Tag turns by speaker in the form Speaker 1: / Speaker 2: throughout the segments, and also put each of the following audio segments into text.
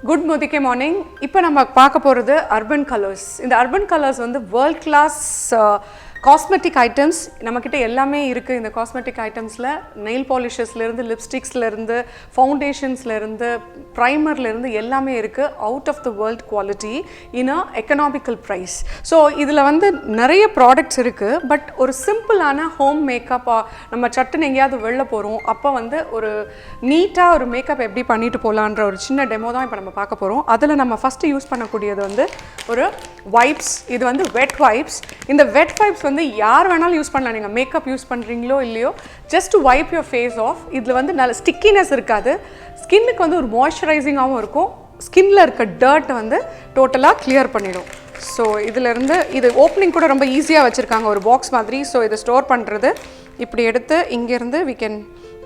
Speaker 1: Good Modicare morning. இப்போ நம்ம பார்க்க போறது urban colors. இந்த urban colors வந்து world class cosmetic items நம்மக்கிட்ட எல்லாமே இருக்கு. இந்த cosmetic itemsல nail polishes-ல இருந்து lipsticks-ல இருந்து foundations-ல இருந்து primer-ல இருந்து எல்லாமே இருக்கு. Out of the world quality in a economical price. So இதுல வந்து நிறைய products இருக்கு. But ஒரு சிம்பிளான home makeup நம்ம சட்டுன்னு எங்கேயாவது வெளில போறோம். அப்போ வந்து ஒரு நீட்டா ஒரு மேக்கப் எப்படி பண்ணிட்டு போலாம்ன்ற ஒரு சின்ன டெமோ தான் இப்போ நம்ம பார்க்க போறோம். அதுல நம்ம ஃபர்ஸ்ட் யூஸ் பண்ணக்கூடியது வந்து ஒரு wipes. இது வந்து wet wipes. இந்த wet wipes வந்து யார் வேணாலும் யூஸ் பண்ணலாம். நீங்க மேக்கப் யூஸ் பண்றீங்களோ இல்லையோ just to wipe your face off. இதுல வந்து நல்ல ஸ்டிக்கினஸ் இருக்காது. ஸ்கின்னுக்கு வந்து ஒரு மாய்ஸ்சரைசிங்காகவும் இருக்கும். ஸ்கின்ல இருக்க டர்ட் வந்து டோட்டலா கிளியர் பண்ணிடும். ஸோ இதுல இருந்து இது ஓப்பனிங் கூட ரொம்ப ஈஸியாக வச்சுருக்காங்க ஒரு பாக்ஸ் மாதிரி. ஸோ இதை ஸ்டோர் பண்ணுறது இப்படி எடுத்து இங்கேருந்து we can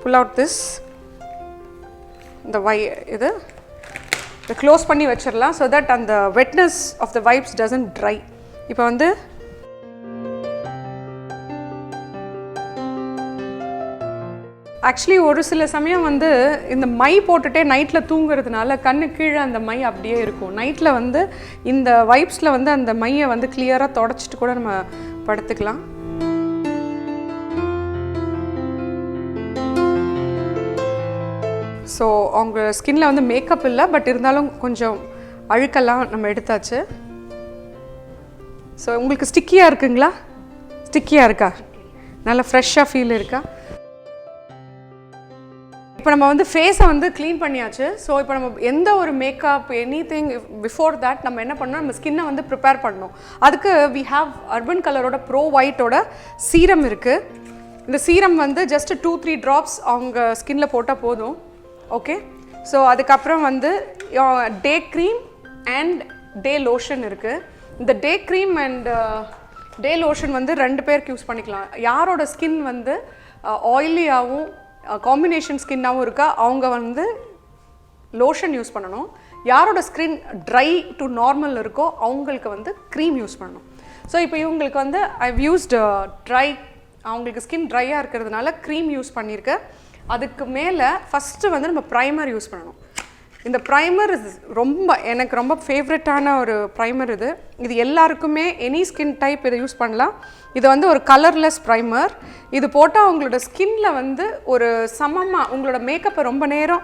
Speaker 1: pull out this இந்த இது இதை க்ளோஸ் பண்ணி வச்சிடலாம் ஸோ தட் அந்த wetness of the wipes doesn't dry. இப்போ வந்து ஆக்சுவலி ஒரு சில சமயம் வந்து இந்த மை போட்டுட்டே நைட்டில் தூங்குறதுனால கண்ணு கீழே அந்த மை அப்படியே இருக்கும். நைட்டில் வந்து இந்த வைப்ஸில் வந்து அந்த மையை வந்து கிளியராக தொடச்சிட்டு கூட நம்ம படுத்துக்கலாம். ஸோ அவங்க ஸ்கின்ல வந்து மேக்கப் இல்லை, பட் இருந்தாலும் கொஞ்சம் அழுக்கெல்லாம் நம்ம எடுத்தாச்சு. ஸோ உங்களுக்கு ஸ்டிக்கியாக இருக்குங்களா? ஸ்டிக்கியாக இருக்கா? நல்லா ஃப்ரெஷ்ஷாக ஃபீல் இருக்கா? இப்போ நம்ம வந்து ஃபேஸை வந்து க்ளீன் பண்ணியாச்சு. ஸோ இப்போ நம்ம எந்த ஒரு மேக்கப் எனிதிங் பிஃபோர் தட் நம்ம என்ன பண்ணோம், நம்ம ஸ்கின்னை வந்து ப்ரிப்பேர் பண்ணணும். அதுக்கு வி ஹாவ் அர்பன் கலரோட ப்ரோ ஒயிட்டோட சீரம் இருக்குது. இந்த சீரம் வந்து ஜஸ்ட் 2-3 ட்ராப்ஸ் அவங்க ஸ்கின்ல போட்டால் போதும். ஓகே. ஸோ அதுக்கப்புறம் வந்து day cream and day lotion இருக்குது. இந்த day cream and day lotion வந்து 2 பேருக்கு யூஸ் பண்ணிக்கலாம். யாரோட ஸ்கின் வந்து ஆயிலியாகவும் காம்பினேஷன் ஸ்கின்னாகவும் இருக்கா அவங்க வந்து லோஷன் யூஸ் பண்ணணும். யாரோட ஸ்கின் ட்ரை டு நார்மல் இருக்கோ அவங்களுக்கு வந்து க்ரீம் யூஸ் பண்ணணும். ஸோ இப்போ இவங்களுக்கு வந்து ஐவ் யூஸ்டு ட்ரை, அவங்களுக்கு ஸ்கின் ட்ரையாக இருக்கிறதுனால க்ரீம் யூஸ் பண்ணியிருக்கேன். அதுக்கு மேலே ஃபஸ்ட்டு வந்து நம்ம ப்ரைமர் யூஸ் பண்ணணும். இந்த ப்ரைமர் எனக்கு ரொம்ப ஃபேவரட்டான ஒரு ப்ரைமர் இது. இது எல்லாருக்குமே எனி ஸ்கின் டைப் இதை யூஸ் பண்ணலாம். இது வந்து ஒரு கலர்லெஸ் ப்ரைமர். இது போட்டால் உங்களோட ஸ்கின்ல வந்து ஒரு சமமாக உங்களோட மேக்கப்பை ரொம்ப நேரம்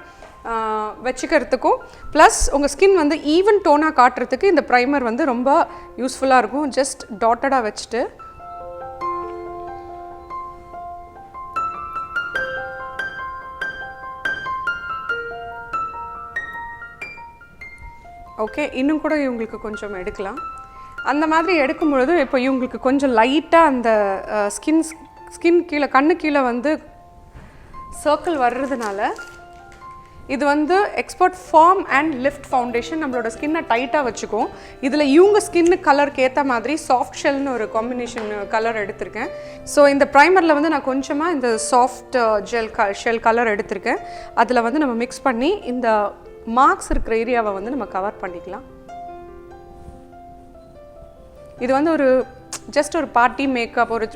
Speaker 1: வச்சுக்கிறதுக்கும் ப்ளஸ் உங்கள் ஸ்கின் வந்து ஈவன் டோனாக காட்டுறதுக்கு இந்த ப்ரைமர் வந்து ரொம்ப யூஸ்ஃபுல்லாக இருக்கும். ஜஸ்ட் டாட்டடாக வச்சுட்டு ஓகே. இன்னும் கூட இவங்களுக்கு கொஞ்சம் எடுக்கலாம். அந்த மாதிரி எடுக்கும் பொழுது இப்போ இவங்களுக்கு கொஞ்சம் லைட்டாக அந்த ஸ்கின் கீழே கண்ணு கீழே வந்து சர்க்கிள் வர்றதுனால இது வந்து expert form and lift foundation நம்மளோட ஸ்கின்னை டைட்டாக வச்சுக்கும். இதில் இவங்க ஸ்கின்னு கலருக்கு ஏற்ற மாதிரி சாஃப்ட் ஷெல்னு ஒரு காம்பினேஷன் கலர் எடுத்திருக்கேன். ஸோ இந்த ப்ரைமரில் வந்து நான் கொஞ்சமாக இந்த சாஃப்ட் ஷெல் கலர் எடுத்திருக்கேன். அதில் வந்து நம்ம மிக்ஸ் பண்ணி இந்த மார்க்ஸ் இருக்கிற ஏரியாவை வந்து நம்ம கவர் பண்ணிக்கலாம். இது வந்து ஒரு ஜஸ்ட் ஒரு பார்ட்டி மேக்கப், ஒரு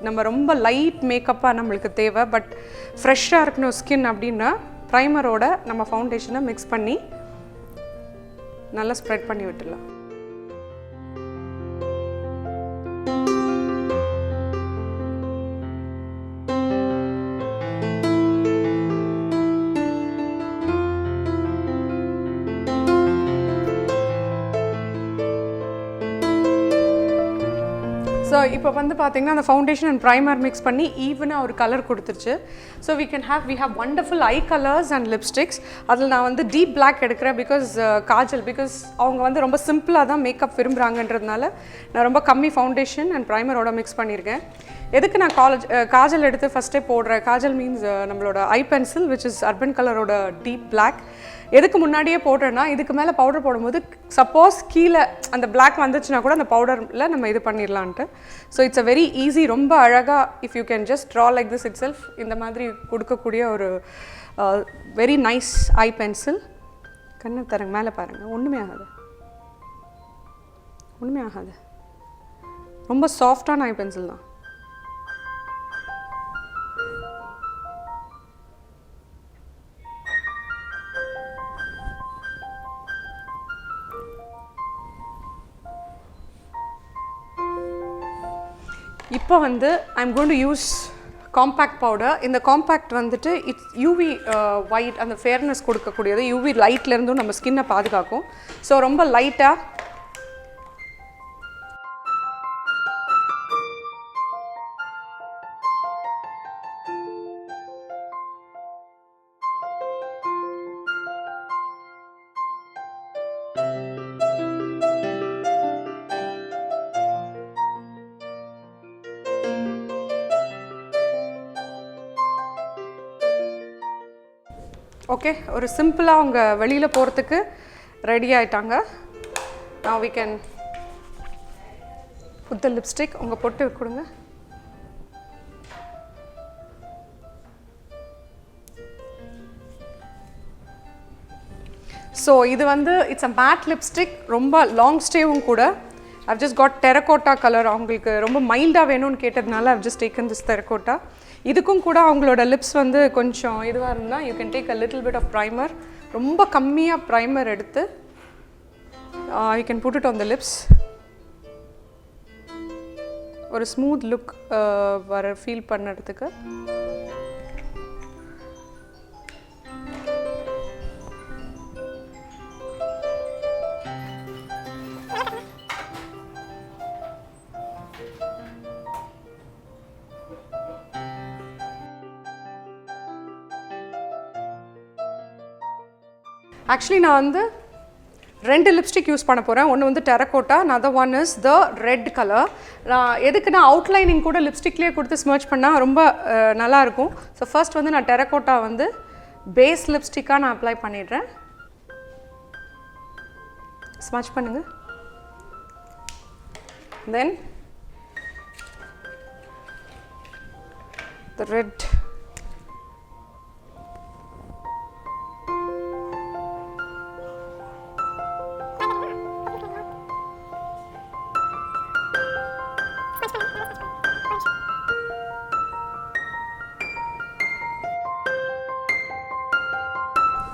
Speaker 1: நம்ம ரொம்ப லைட் மேக்கப்பாக நம்மளுக்கு தேவை, பட் ஃப்ரெஷ்ஷாக இருக்கணும் ஸ்கின் அப்படின்னா ப்ரைமரோட நம்ம ஃபவுண்டேஷனை மிக்ஸ் பண்ணி நல்லா ஸ்ப்ரெட் பண்ணி விட்டுடலாம். ஸோ இப்போ வந்து பார்த்திங்கன்னா அந்த ஃபவுண்டேஷன் அண்ட் ப்ரைமர் மிக்ஸ் பண்ணி ஈவனாக ஒரு கலர் கொடுத்துருச்சு. So we have wonderful eye colours and lipsticks. அதில் நான் வந்து டீப் பிளாக் எடுக்கிறேன் பிகாஸ் அவங்க வந்து ரொம்ப சிம்பிளாக தான் மேக்கப் விரும்புகிறாங்கன்றதுனால நான் ரொம்ப கம்மி ஃபவுண்டேஷன் அண்ட் ப்ரைமரோட மிக்ஸ் பண்ணியிருக்கேன். எதுக்கு நான் காஜல் எடுத்து ஃபஸ்ட்டே போடுறேன். காஜல் மீன்ஸ் நம்மளோட eye pencil which is Urban கலரோட டீப் பிளாக். எதுக்கு முன்னாடியே போடுறேன்னா இதுக்கு மேலே பவுடர் போடும்போது சப்போஸ் கீழே அந்த பிளாக் வந்துச்சுன்னா கூட அந்த பவுடரில் நம்ம இது பண்ணிடலான்ட்டு. So it's a very easy, ரொம்ப அழகாக if you can just draw like this itself இந்த மாதிரி கொடுக்கக்கூடிய ஒரு வெரி நைஸ் ஐ பென்சில். கண்ணு தரங்க மேலே பாருங்கள், ஒன்றுமே ஆகாது. ரொம்ப சாஃப்டான ஐ பென்சில் தான். இப்போ வந்து I'm going to use compact powder. இந்த காம்பேக்ட் வந்துட்டு இட்ஸ் யூவி ஒயிட் அந்த ஃபேர்னஸ் கொடுக்கக்கூடியது, யூவி லைட்லேருந்தும் நம்ம ஸ்கின்னை பாதுகாக்கும். ஸோ ரொம்ப லைட்டாக ஓகே, ஒரு சிம்பிளாக அவங்க வெளியில் போகிறதுக்கு ரெடி ஆகிட்டாங்க. now we can put the lipstick. உங்கள் பொட்டு கொடுங்க. ஸோ இது வந்து இட்ஸ் அ மேட் லிப்ஸ்டிக், ரொம்ப லாங் ஸ்டேவும் கூட. I've just got terracotta color. அவங்களுக்கு ரொம்ப மைல்டாக வேணும்னு கேட்டதுனால I've just taken this terracotta. இதுக்கும் கூட அவங்களோட லிப்ஸ் வந்து கொஞ்சம் இதுவாக இருந்தால் you can take a little bit of primer. ரொம்ப கம்மியாக ப்ரைமர் எடுத்து you can put it on the lips. ஒரு ஸ்மூத் லுக் வர ஃபீல் பண்ணுறதுக்கு. ஆக்சுவலி நான் வந்து 2 லிப்ஸ்டிக் யூஸ் பண்ண போகிறேன். ஒன்று வந்து terracotta, another one is the red colour. நான் எதுக்குன்னா அவுட்லைனிங் கூட லிப்ஸ்டிக்லேயே கொடுத்து ஸ்மர்ச் பண்ணால் ரொம்ப நல்லாயிருக்கும். ஸோ ஃபர்ஸ்ட் வந்து நான் டெரகோட்டா வந்து பேஸ் லிப்ஸ்டிக்காக நான் அப்ளை பண்ணிடுறேன். ஸ்மர்ச் பண்ணுங்கள். தென் the red.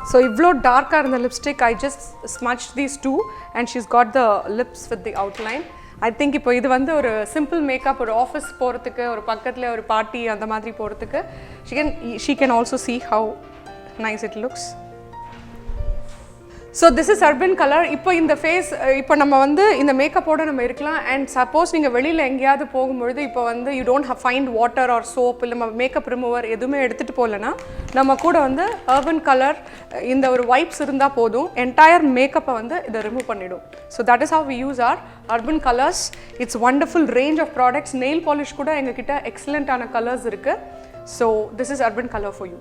Speaker 1: So இவ்வளோ டார்க்காக இருந்த lipstick I just smudged these two and she's got the lips with the outline. I think இப்போ இது வந்து ஒரு சிம்பிள் மேக்கப், ஒரு ஆஃபீஸ் போகிறதுக்கு, ஒரு பக்கத்தில் ஒரு பார்ட்டி அந்த மாதிரி போகிறதுக்கு she can also see how nice it looks. So this is Urban colour. இப்போ இந்த ஃபேஸ் இப்போ நம்ம வந்து இந்த மேக்கப்போடு நம்ம இருக்கலாம். அண்ட் சப்போஸ் நீங்கள் வெளியில் எங்கேயாவது போகும்பொழுது இப்போ வந்து you don't find water or soap இல்லை நம்ம மேக்கப் ரிமூவர் எதுவுமே எடுத்துகிட்டு போகலன்னா நம்ம கூட வந்து அர்பன் கலர் இந்த ஒரு வைப்ஸ் இருந்தால் போதும், என்டையர் மேக்கப்பை வந்து இதை ரிமூவ் பண்ணிவிடும். So that is how we use are Urban colours. It's wonderful range of products. Nail polish கூட எங்ககிட்ட எக்ஸலண்ட்டான கலர்ஸ் இருக்குது. So this is Urban colour for you.